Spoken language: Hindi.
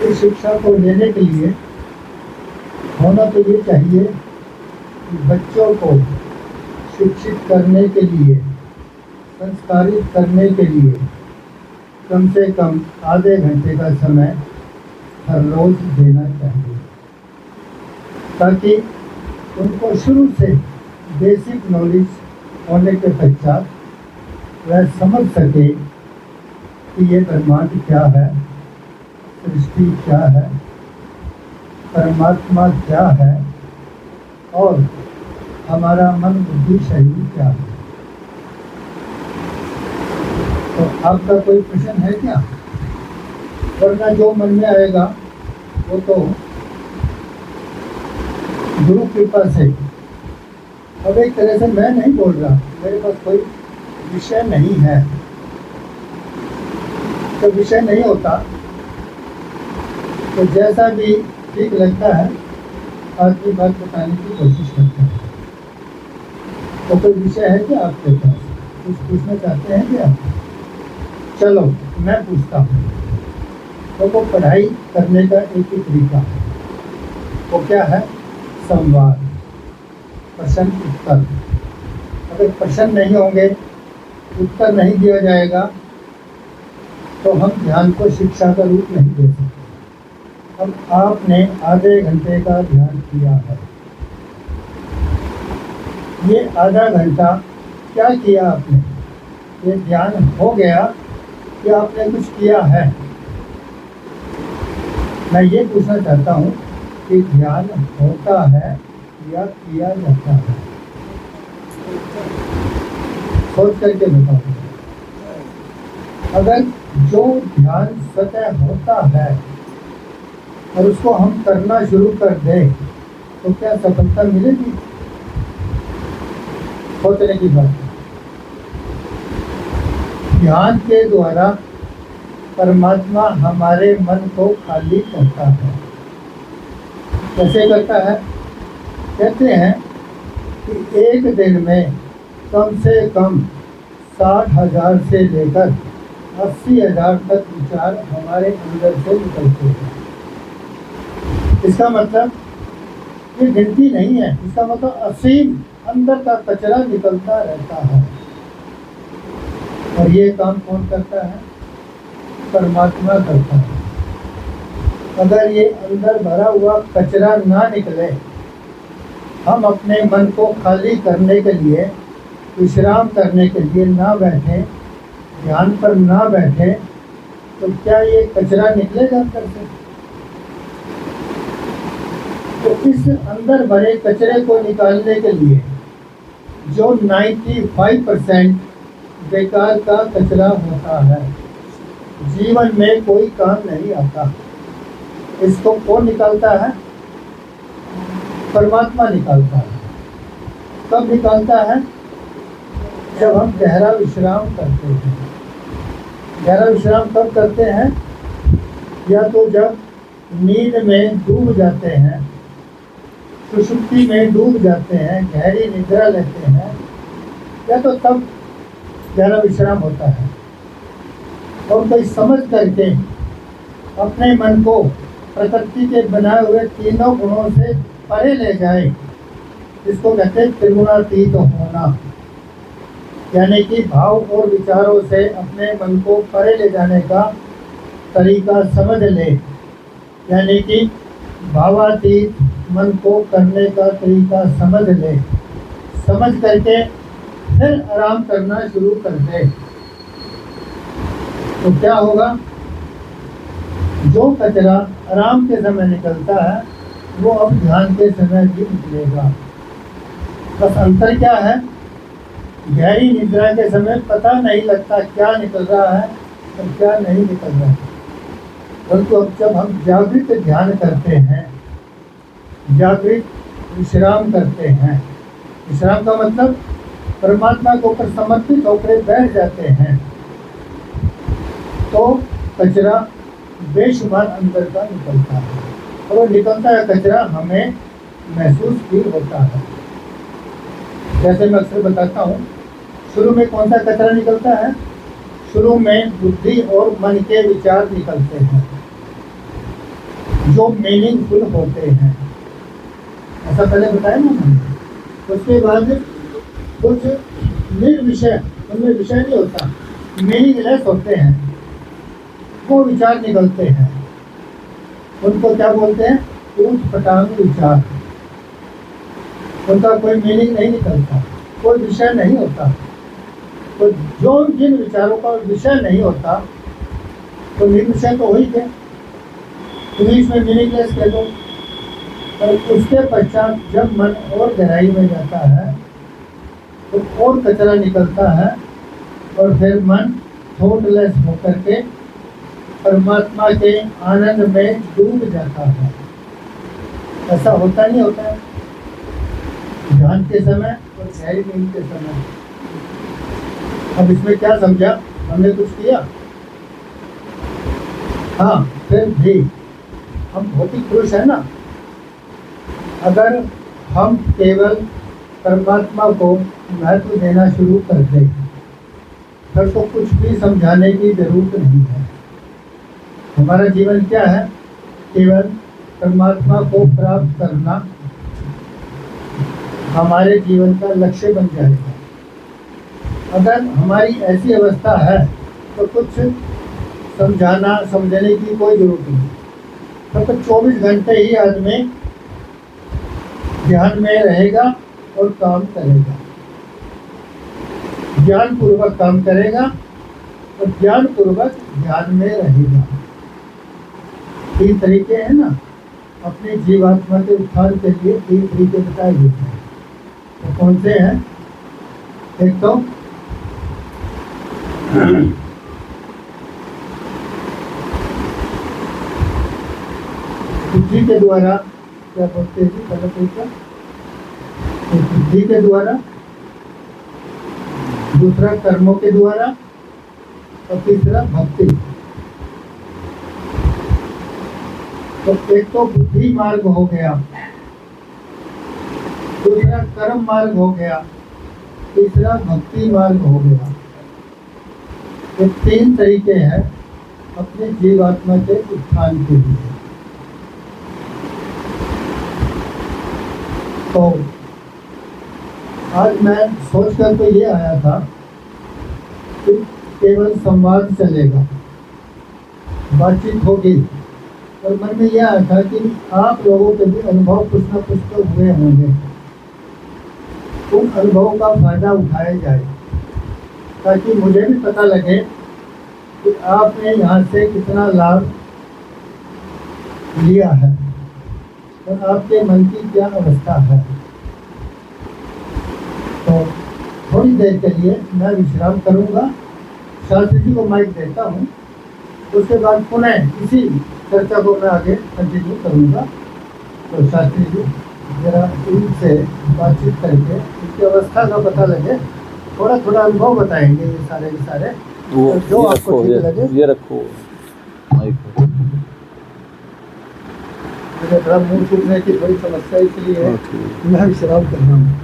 इस शिक्षा को लेने के लिए होना तो ये चाहिए कि बच्चों को शिक्षित करने के लिए, संस्कारित करने के लिए कम से कम आधे घंटे का समय हर रोज देना चाहिए, ताकि उनको शुरू से बेसिक नॉलेज होने के पश्चात वह समझ सके कि ये ब्रह्मांड क्या है, सृष्टि क्या है, परमात्मा क्या है और हमारा मन बुद्धि शरीर क्या है। तो आपका कोई प्रश्न है क्या? वरना जो मन में आएगा वो तो गुरु कृपा से। अब एक तरह से मैं नहीं बोल रहा, मेरे पास कोई विषय नहीं है, तो विषय नहीं होता तो जैसा भी ठीक लगता है आपकी बात बताने की कोशिश करता है। तो कोई विषय है क्या आपके पास? कुछ पूछना चाहते हैं क्या? चलो मैं पूछता हूँ। तो वो पढ़ाई करने का एक ही तरीका है, वो क्या है? संवाद, प्रश्न उत्तर। अगर प्रश्न नहीं होंगे, उत्तर नहीं दिया जाएगा, तो हम ध्यान को शिक्षा का रूप नहीं दे सकते। अब आपने आधे घंटे का ध्यान किया है, ये आधा घंटा क्या किया आपने? ये ध्यान हो गया कि आपने कुछ किया है? मैं ये पूछना चाहता हूँ कि ध्यान होता है या किया जाता है? सोच करके बताओ। अगर जो ध्यान स्वतः होता है और उसको हम करना शुरू कर दें तो क्या सफलता मिलेगी? सोचने की बात। ध्यान के द्वारा परमात्मा हमारे मन को खाली करता है। कैसे करता है? कहते हैं कि एक दिन में कम से कम 60,000 से लेकर 80,000 तक विचार हमारे अंदर से निकलते हैं। इसका मतलब ये गिनती नहीं है, इसका मतलब असीम अंदर का कचरा निकलता रहता है। और ये काम कौन करता है? परमात्मा करता है। अगर ये अंदर भरा हुआ कचरा ना निकले, हम अपने मन को खाली करने के लिए, विश्राम करने के लिए ना बैठे, ध्यान पर ना बैठे, तो क्या ये कचरा निकलेगा अंदर से? तो इस अंदर भरे कचरे को निकालने के लिए जो 95% बेकार का कचरा होता है, जीवन में कोई काम नहीं आता, इसको कौन निकालता है? परमात्मा निकालता है। कब निकालता है? जब हम गहरा विश्राम करते हैं। गहरा विश्राम कब करते हैं? या तो जब नींद में डूब जाते हैं, सुषुप्ति में डूब जाते हैं, गहरी निद्रा लेते हैं, या तो तब गहरा विश्राम होता है। और कोई समझ करके अपने मन को प्रकृति के बनाए हुए तीनों गुणों से परे ले जाए, इसको कहते हैं त्रिगुणातीत होना। यानी कि भाव और विचारों से अपने मन को परे ले जाने का तरीका समझ ले, यानी कि भावातीत मन को करने का तरीका समझ ले। समझ करके फिर आराम करना शुरू कर दे, तो क्या होगा? जो कचरा आराम के समय निकलता है वो अब ध्यान के समय भी निकलेगा। बस अंतर क्या है? गहरी निद्रा के समय पता नहीं लगता क्या निकल रहा है और क्या नहीं निकल रहा है। परंतु अब जब हम जागृत ध्यान करते हैं, जागृत विश्राम करते हैं, विश्राम का मतलब परमात्मा के ऊपर समर्पित होकर बैठ जाते हैं, तो कचरा बेशुमार अंदर का निकलता है। और वो निकलता है कचरा हमें महसूस भी होता है। जैसे मैं अक्सर बताता हूँ, शुरू में कौन सा कचरा निकलता है? शुरू में बुद्धि और मन के विचार निकलते हैं। जो मीनिंगफुल होते हैं, ऐसा पहले बताया ना मैंने। उसके बाद कुछ निर्विषय, उनमें विषय नहीं होता, मीनिंगलेस होते हैं, वो विचार निकलते हैं। उनको क्या बोलते हैं? ऊट पटांग विचार। उनका कोई मीनिंग नहीं निकलता, कोई विषय नहीं होता। तो जो जिन विचारों का विषय नहीं होता, तो निर्विषय तो हो ही गए, इंग्लिश में मीनिंगलेस कह दो। और उसके पश्चात जब मन और गहराई में जाता है तो और कचरा निकलता है, और फिर मन थॉटलेस होकर के परमात्मा के आनंद में डूब जाता है। ऐसा होता नहीं होता है ध्यान के समय और गहरी नींद के समय। अब इसमें क्या समझा? हमने कुछ किया? हाँ, फिर भी हम बहुत ही खुश है ना। अगर हम केवल परमात्मा को महत्व देना शुरू कर दें, फिर तो कुछ भी समझाने की जरूरत नहीं है। हमारा जीवन क्या है? केवल परमात्मा को प्राप्त करना हमारे जीवन का लक्ष्य बन जाएगा। अगर हमारी ऐसी अवस्था है तो कुछ समझाना समझने की कोई जरूरत नहीं। तो 24 घंटे ही आदमी ध्यान में रहेगा और काम करेगा, ज्ञान पूर्वक काम करेगा और ज्ञान पूर्वक ध्यान में रहेगा। 3 तरीके हैं ना अपने जीवात्मा के उत्थान के लिए, 3 तरीके बताए गए हैं। तो कौन से हैं? एक तो बुद्धि के द्वारा, क्या बोलते हैं जी पहला तरीका? बुद्धि के द्वारा, दूसरा कर्मों के द्वारा, और तीसरा भक्ति। तो एक तो बुद्धि मार्ग हो गया, दूसरा कर्म मार्ग हो गया, तीसरा भक्ति मार्ग हो गया। ये 3 तरीके हैं अपने जीवात्मा के उत्थान के लिए। तो आज मैं सोच कर तो ये आया था कि केवल संवाद चलेगा, बातचीत होगी, और मन में यह आया था कि आप लोगों के भी अनुभव कुछ न कुछ तो हुए होंगे, उन अनुभवों का फायदा उठाया जाए, ताकि मुझे भी पता लगे कि आपने यहाँ से कितना लाभ लिया है और आपके मन की क्या अवस्था है। तो थोड़ी देर के लिए मैं विश्राम करूँगा, शास्त्री जी को माइक देता हूँ, उसके बाद पुनः इसी चर्चा को मैं आगे कंटिन्यू करूँगा। तो शास्त्री जी जरा इनसे बातचीत करके इसकी अवस्था का पता लगे, थोड़ा थोड़ा अनुभव बताएंगे ये सारे के सारे, तो जो आपको ठीक लगे। ये रखो माइक। मुझे थोड़ा मुँह सूखने की थोड़ी समस्या इसलिए है, मैं विश्राम कर रहा हूँ।